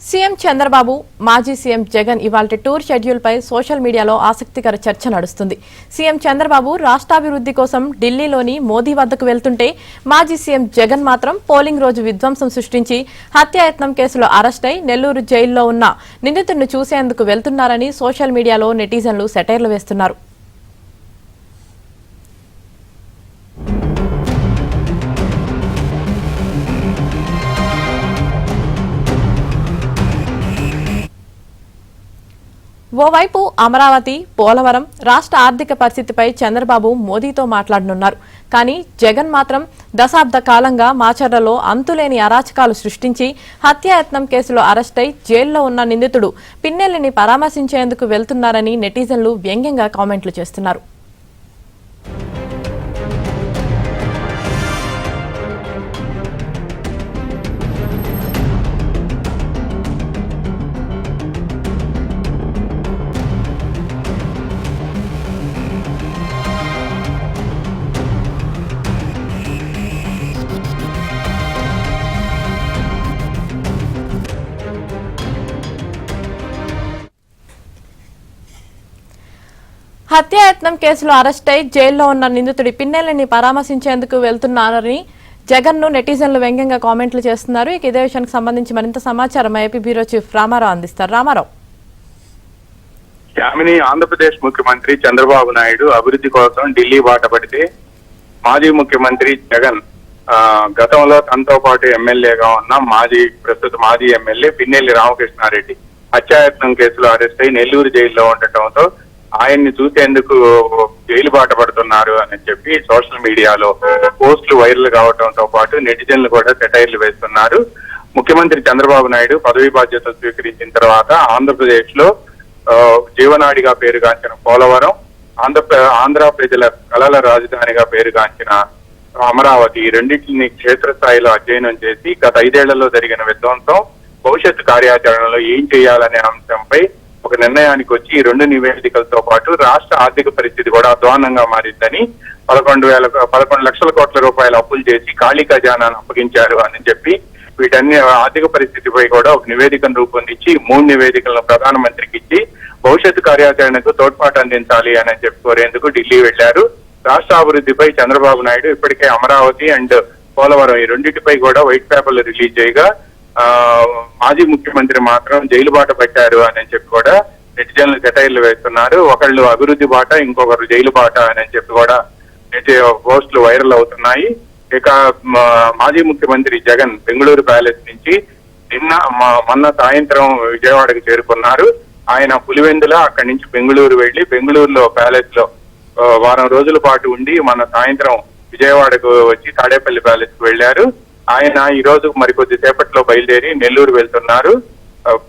CM Chandrababu మాజీ CM Jagan ఇవాల్టి tour schedule పై social మీడియాలో ఆసక్తికర చర్చ నడుస్తుంది. సీఎం చంద్రబాబు రాష్ట్రాభివృద్ధి కోసం ఢిల్లీలోని మోదీ వద్దకు వెళ్తుంటే మాజీ సీఎం జగన్ మాత్రం పోలింగ్ రోజు విధ్వంసం సృష్టించి హత్యాయత్నం కేసులో అరెస్టై నెల్లూరు జైల్లో ఉన్న నిందితుడిని చూసేందుకు వెళ్తున్నారని సోషల్ మీడియాలో నెటిజన్లు సెటైర్లు వేస్తున్నారు. ఓవైపు అమరావతి, పోలవరం రాష్ట్ర ఆర్థిక పరిస్థితిపై చంద్రబాబు మోదీతో మాట్లాడనున్నారు. కానీ జగన్ మాత్రం దశాబ్ద కాలంగా మాచర్లలో అంతులేని అరాచకాలు సృష్టించి హత్యాయత్నం కేసులో అరెస్టై జైల్లో ఉన్న నిందితుడు పిన్నెల్లిని పరామర్శించేందుకు వెళ్తున్నారని నెటిజన్లు వ్యంగ్యంగా కామెంట్లు చేస్తున్నారు. హత్యాయత్నం కేసులో అరెస్టై జైల్లో ఉన్న నిందితుడి పిన్నెల్లిని పరామర్శించేందుకు వెళ్తున్నారని జగన్ ను నెటిజన్లు వ్యంగ్యంగా కామెంట్లు చేస్తున్నారు. ఇక ఇదే విషయానికి సంబంధించి మరింత సమాచారం ఏపీ బ్యూరో చీఫ్ రామారావు అందిస్తారు. రామారావు. యామిని, ఆంధ్రప్రదేశ్ ముఖ్యమంత్రి చంద్రబాబు నాయుడు అభివృద్ధి కోసం ఢిల్లీ బాట పడితే మాజీ ముఖ్యమంత్రి జగన్ గతంలో తనతో పాటు ఎమ్మెల్యేగా ఉన్న ప్రస్తుత మాజీ ఎమ్మెల్యే పిన్నెల్లి రామకృష్ణారెడ్డి హత్యాయత్నం కేసులో అరెస్ట్ అయి నెల్లూరు జైల్లో ఉండటంతో ఆయన్ని చూసేందుకు జైలు బాట పడుతున్నారు అని చెప్పి సోషల్ మీడియాలో పోస్టులు వైరల్ కావడంతో పాటు నెటిజన్లు కూడా సెటైర్లు వేస్తున్నారు. ముఖ్యమంత్రి చంద్రబాబు నాయుడు పదవి బాధ్యతలు స్వీకరించిన తర్వాత ఆంధ్రప్రదేశ్ లో జీవనాడిగా పేరుగాంచిన పోలవరం, ఆంధ్ర ప్రజల కళల రాజధానిగా పేరుగాంచిన అమరావతి రెండింటిని క్షేత్రస్థాయిలో అధ్యయనం చేసి గత 5 ఏళ్లలో జరిగిన విధ్వంసం, భవిష్యత్తు కార్యాచరణలో ఏం చేయాలనే అంశంపై ఒక నిర్ణయానికి వచ్చి ఈ 2 నివేదికలతో పాటు రాష్ట్ర ఆర్థిక పరిస్థితి కూడా అధ్వాన్నంగా మారిందని 11 లక్షల కోట్ల రూపాయల అప్పులు చేసి ఖాళీ ఖజానాను అప్పగించారు అని చెప్పి వీటన్ని ఆర్థిక పరిస్థితిపై కూడా ఒక నివేదికను రూపొందించి 3 నివేదికలను ప్రధానమంత్రికి ఇచ్చి భవిష్యత్తు కార్యాచరణకు తోడ్పాటు అందించాలి అని చెప్పి కోరేందుకు ఢిల్లీ వెళ్లారు. రాష్ట్ర అభివృద్ధిపై చంద్రబాబు నాయుడు ఇప్పటికే అమరావతి అండ్ పోలవరం ఈ రెండింటిపై కూడా వైట్ పేపర్లు రిలీజ్ చేయగా మాజీ ముఖ్యమంత్రి మాత్రం జైలు బాట పెట్టారు అని చెప్పి కూడా నెటిజన్లు సెటైర్లు వేస్తున్నారు. ఒకళ్ళు అభివృద్ధి బాట, ఇంకొకరు జైలు బాట అని చెప్పి కూడా పోస్టులు వైరల్ అవుతున్నాయి. ఇక మాజీ ముఖ్యమంత్రి జగన్ బెంగళూరు ప్యాలెస్ నుంచి మొన్న సాయంత్రం విజయవాడకు చేరుకున్నారు. ఆయన పులివెందుల అక్కడి నుంచి బెంగళూరు వెళ్లి బెంగళూరులో ప్యాలెస్ లో వారం రోజుల పాటు ఉండి మొన్న సాయంత్రం విజయవాడకు వచ్చి తాడేపల్లి ప్యాలెస్ కు వెళ్లారు. ఆయన ఈ రోజు మరికొద్ది సేపట్లో బయలుదేరి నెల్లూరు వెళ్తున్నారు.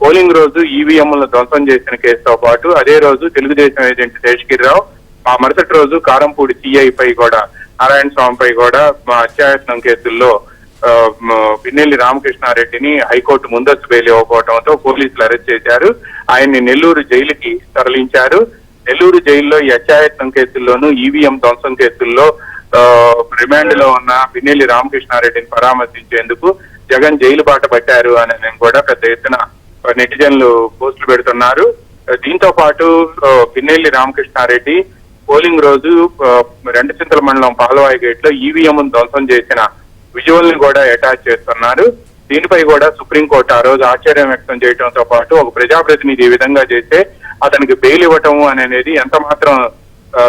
పోలింగ్ రోజు ఈవీఎంలను ధ్వంసం చేసిన కేసుతో పాటు అదే రోజు తెలుగుదేశం ఏజెంట్ శేషగిరిరావు, ఆ మరుసటి రోజు కారంపూడి సిఐ పై కూడా నారాయణ స్వామిపై కూడా హత్యాయత్నం కేసుల్లో పిన్నెల్లి రామకృష్ణారెడ్డిని హైకోర్టు ముందస్తు బెయిల్ ఇవ్వకపోవడంతో పోలీసులు అరెస్ట్ చేశారు. ఆయన్ని నెల్లూరు జైలుకి తరలించారు. నెల్లూరు జైల్లో ఈ హత్యాయత్నం కేసుల్లోనూ ఈవీఎం ధ్వంసం కేసుల్లో రిమాండ్ లో ఉన్న పిన్నెల్లి రామకృష్ణారెడ్డిని పరామర్శించేందుకు జగన్ జైలు బాట పట్టారు అని కూడా పెద్ద ఎత్తున నెటిజన్లు పోస్టులు పెడుతున్నారు. దీంతో పాటు పిన్నెల్లి రామకృష్ణారెడ్డి పోలింగ్ రోజు రెండుచింతల మండలం పాలవాయి గేట్ లో ఈవీఎం ధ్వంసం చేసిన విజువల్ ని కూడా అటాచ్ చేస్తున్నారు. దీనిపై కూడా సుప్రీంకోర్టు ఆ రోజు ఆశ్చర్యం వ్యక్తం చేయడంతో పాటు ఒక ప్రజాప్రతినిధి ఈ విధంగా చేస్తే అతనికి బెయిల్ ఇవ్వటం అనేది ఎంత మాత్రం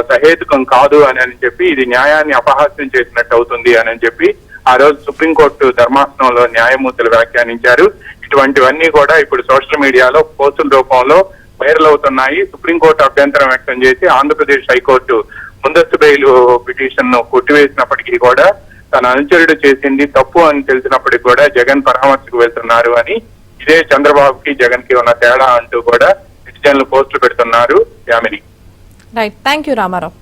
సహేతుకం కాదు అని చెప్పి ఇది న్యాయాన్ని అపహాస్యం చేసినట్టు అవుతుంది అని చెప్పి ఆ రోజు సుప్రీంకోర్టు ధర్మాసనంలో న్యాయమూర్తులు వ్యాఖ్యానించారు. ఇటువంటివన్నీ కూడా ఇప్పుడు సోషల్ మీడియాలో పోస్టుల రూపంలో వైరల్ అవుతున్నాయి. సుప్రీంకోర్టు అభ్యంతరం వ్యక్తం చేసి ఆంధ్రప్రదేశ్ హైకోర్టు ముందస్తు బెయిల్ పిటిషన్ ను కొట్టివేసినప్పటికీ కూడా తన అనుచరుడు చేసింది తప్పు అని తెలిసినప్పటికీ కూడా జగన్ పరామర్శకు వెళ్తున్నారు అని, ఇదే చంద్రబాబుకి జగన్ కి ఉన్న తేడా అంటూ కూడా నెటిజన్లు పోస్టులు పెడుతున్నారు. Yamini. Right, thank you Ramarao.